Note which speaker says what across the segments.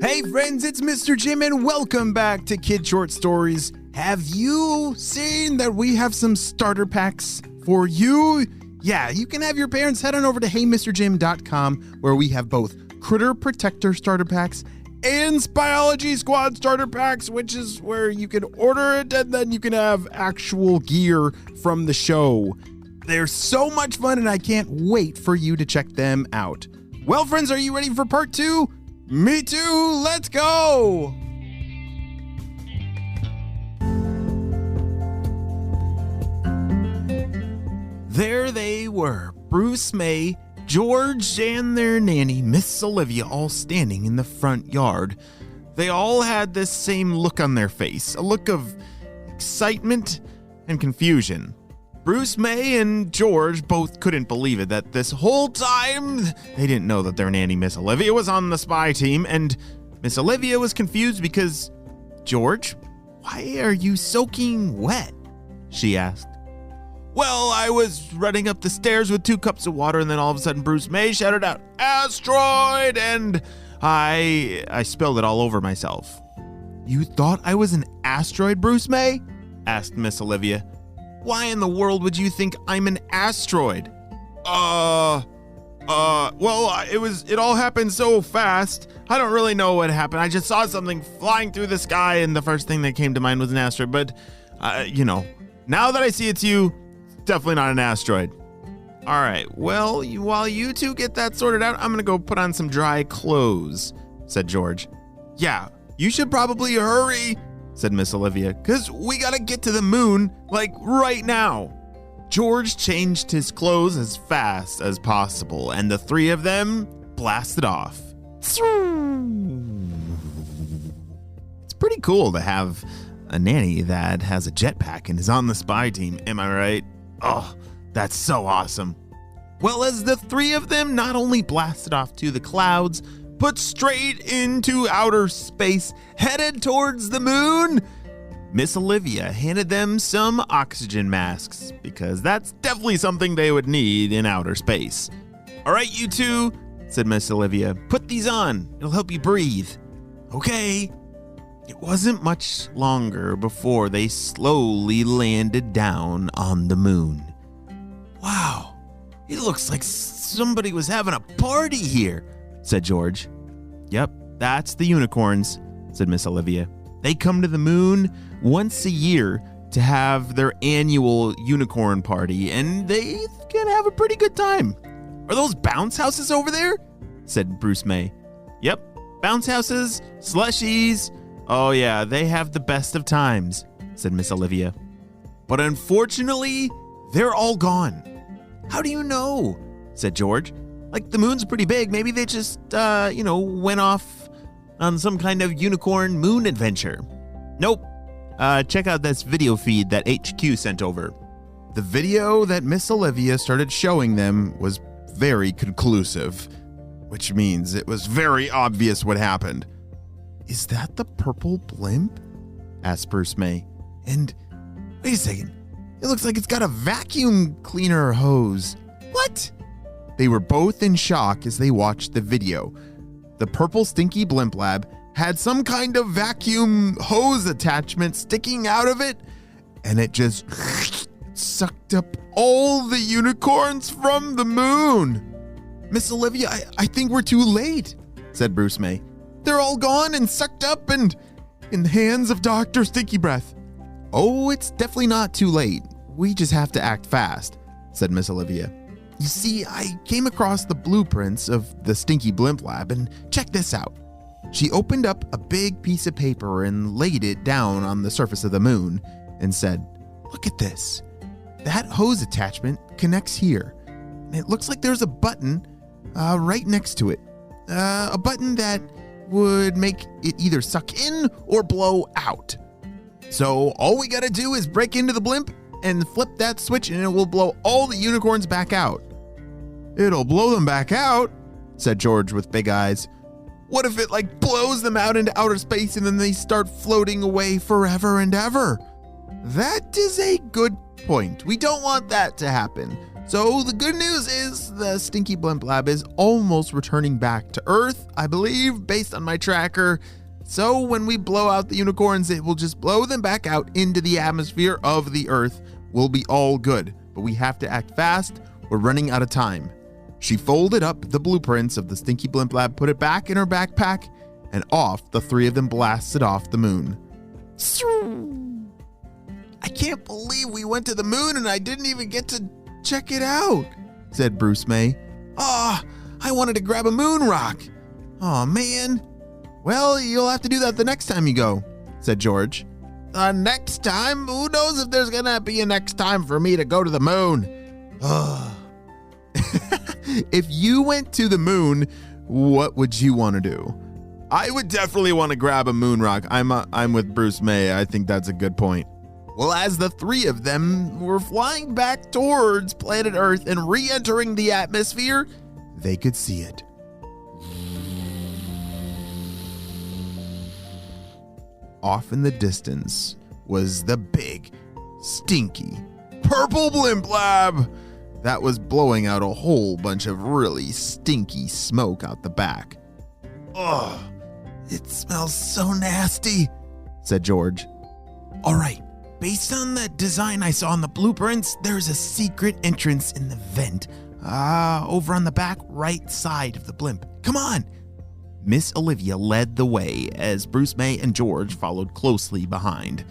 Speaker 1: Hey friends, it's Mr. Jim and welcome back to Kid Short Stories. Have you seen that we have some starter packs for you? Yeah, you can have your parents head on over to heymrjim.com where we have both Critter Protector starter packs and Spyology Squad starter packs, which is where you can order it and then you can have actual gear from the show. They're so much fun and I can't wait for you to check them out. Well, friends, are you ready for part 2? Me too, let's go! There they were, Bruce May, George, and their nanny, Miss Olivia, all standing in the front yard. They all had this same look on their face, a look of excitement and confusion. Bruce May and George both couldn't believe it that this whole time they didn't know that their nanny, Miss Olivia, was on the spy team, and Miss Olivia was confused because, George, why are you soaking wet? She asked. Well, I was running up the stairs with 2 cups of water, and then all of a sudden Bruce May shouted out, "Asteroid!" and I spilled it all over myself. You thought I was an asteroid, Bruce May? Asked Miss Olivia. Why in the world would you think I'm an asteroid? Well, it all happened so fast. I don't really know what happened. I just saw something flying through the sky, and the first thing that came to mind was an asteroid. But, now that I see it's you, it's definitely not an asteroid. All right, well, while you two get that sorted out, I'm going to go put on some dry clothes, said George. Yeah, you should probably hurry, said Miss Olivia, because we got to get to the moon, like, right now. George changed his clothes as fast as possible, and the 3 of them blasted off. It's pretty cool to have a nanny that has a jetpack and is on the spy team, am I right? Oh, that's so awesome. Well, as the 3 of them not only blasted off to the clouds, but straight into outer space, headed towards the moon, Miss Olivia handed them some oxygen masks, because that's definitely something they would need in outer space. All right, you two, said Miss Olivia, put these on. It'll help you breathe. Okay. It wasn't much longer before they slowly landed down on the moon. Wow, it looks like somebody was having a party here, said George. Yep, that's the unicorns, said Miss Olivia. They come to the moon once a year to have their annual unicorn party, and they can have a pretty good time. Are those bounce houses over there? Said Bruce May. Yep, bounce houses, slushies. Oh yeah, they have the best of times, said Miss Olivia. But unfortunately, they're all gone. How do you know? Said George. Like, the moon's pretty big. Maybe they just, went off on some kind of unicorn moon adventure. Nope. Check out this video feed that HQ sent over. The video that Miss Olivia started showing them was very conclusive, which means it was very obvious what happened. Is that the purple blimp? Asked Bruce May. And wait a second. It looks like it's got a vacuum cleaner hose. What? They were both in shock as they watched the video. The purple stinky blimp lab had some kind of vacuum hose attachment sticking out of it, and it just sucked up all the unicorns from the moon. Miss Olivia, I think we're too late, said Bruce May. They're all gone and sucked up and in the hands of Dr. Stinky Breath. Oh, it's definitely not too late. We just have to act fast, said Miss Olivia. You see, I came across the blueprints of the Stinky Blimp Lab, and check this out. She opened up a big piece of paper and laid it down on the surface of the moon and said, look at this. That hose attachment connects here, and it looks like there's a button right next to it. A button that would make it either suck in or blow out. So all we gotta do is break into the blimp and flip that switch and it will blow all the unicorns back out. It'll blow them back out, said George with big eyes. What if it blows them out into outer space and then they start floating away forever and ever? That is a good point. We don't want that to happen. So the good news is the stinky blimp lab is almost returning back to Earth, I believe, based on my tracker. So when we blow out the unicorns, it will just blow them back out into the atmosphere of the Earth. We'll be all good, but we have to act fast. We're running out of time. She folded up the blueprints of the stinky blimp lab, put it back in her backpack, and off the three of them blasted off the moon. I can't believe we went to the moon and I didn't even get to check it out, said Bruce May. I wanted to grab a moon rock. Oh, man. Well, you'll have to do that the next time you go, said George. The next time? Who knows if there's gonna be a next time for me to go to the moon? If you went to the moon, what would you want to do? I would definitely want to grab a moon rock. I'm with Bruce May. I think that's a good point. Well, as the three of them were flying back towards planet Earth and re-entering the atmosphere, they could see it. Off in the distance was the big, stinky, purple blimp lab that was blowing out a whole bunch of really stinky smoke out the back. Ugh, it smells so nasty, said George. All right. Based on the design I saw in the blueprints, there's a secret entrance in the vent over on the back right side of the blimp. Come on! Miss Olivia led the way as Bruce May and George followed closely behind.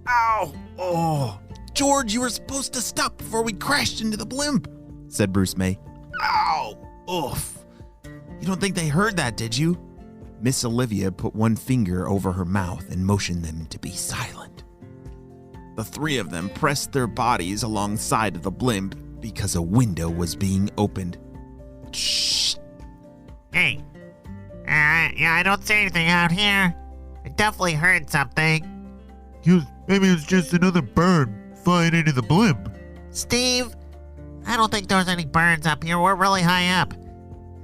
Speaker 1: Ow! Oh! George, you were supposed to stop before we crashed into the blimp, said Bruce May. Ow! Oof! You don't think they heard that, did you? Miss Olivia put one finger over her mouth and motioned them to be silent. The three of them pressed their bodies alongside of the blimp because a window was being opened. Shh.
Speaker 2: Hey. Yeah, I don't see anything out here. I definitely heard something.
Speaker 3: Maybe it was just another bird flying into the blimp.
Speaker 2: Steve, I don't think there's any birds up here. We're really high up.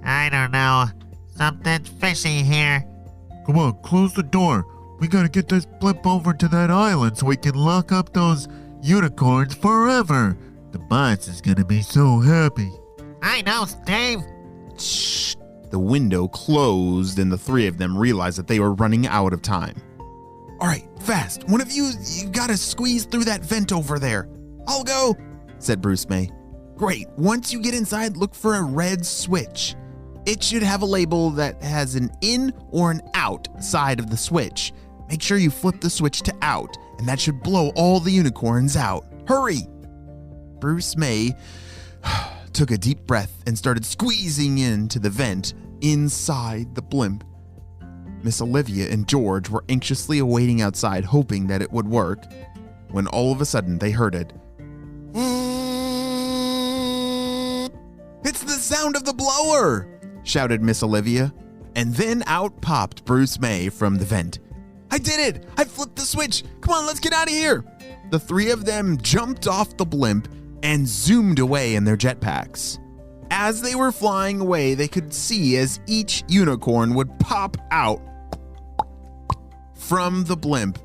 Speaker 2: I don't know. Something's fishy here.
Speaker 3: Come on, close the door. We gotta get this blimp over to that island so we can lock up those unicorns forever. The boss is gonna be so happy.
Speaker 2: I know, Steve.
Speaker 1: Shh. The window closed and the three of them realized that they were running out of time. All right, fast. One of you gotta squeeze through that vent over there. I'll go, said Bruce May. Great. Once you get inside, look for a red switch. It should have a label that has an in or an out side of the switch. Make sure you flip the switch to out, and that should blow all the unicorns out. Hurry! Bruce May took a deep breath and started squeezing into the vent inside the blimp. Miss Olivia and George were anxiously awaiting outside, hoping that it would work, when all of a sudden they heard it. It's the sound of the blower! Shouted Miss Olivia, and then out popped Bruce May from the vent. I did it! I flipped the switch! Come on, let's get out of here! The three of them jumped off the blimp and zoomed away in their jetpacks. As they were flying away, they could see as each unicorn would pop out from the blimp.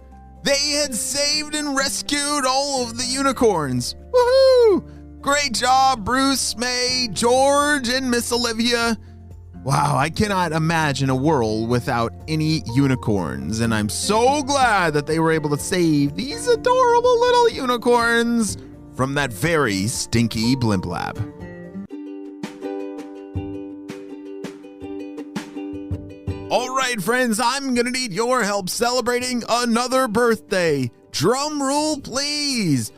Speaker 1: They had saved and rescued all of the unicorns. Woohoo! Great job, Bruce May, George, and Miss Olivia. Wow, I cannot imagine a world without any unicorns, and I'm so glad that they were able to save these adorable little unicorns from that very stinky blimp lab. All right, friends, I'm gonna need your help celebrating another birthday. Drum roll, please.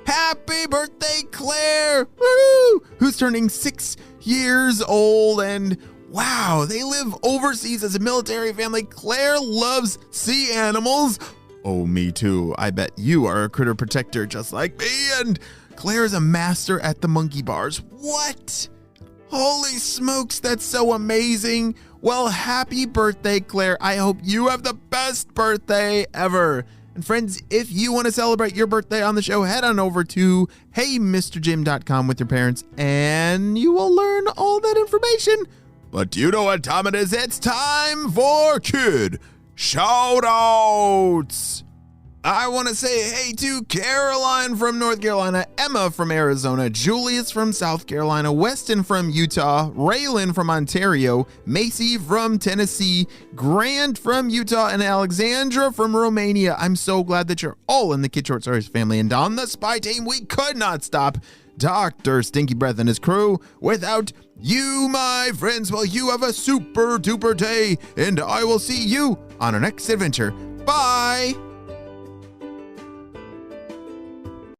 Speaker 1: Happy birthday, Claire! Woo! Who's turning 6 years old, and wow, they live overseas as a military family. Claire loves sea animals. Oh, me too. I bet you are a critter protector just like me, and Claire is a master at the monkey bars. What? Holy smokes, that's so amazing. Well, happy birthday, Claire. I hope you have the best birthday ever. And friends, if you want to celebrate your birthday on the show, head on over to heymrjim.com with your parents and you will learn all that information. But you know what time it is? It's time for Kid Shoutouts. I want to say hey to Caroline from North Carolina, Emma from Arizona, Julius from South Carolina, Weston from Utah, Raylan from Ontario, Macy from Tennessee, Grant from Utah, and Alexandra from Romania. I'm so glad that you're all in the Kid Short Stories family, and on the Spy Team, we could not stop Dr. Stinky Breath and his crew without you, my friends. Well, you have a super duper day, and I will see you on our next adventure. Bye!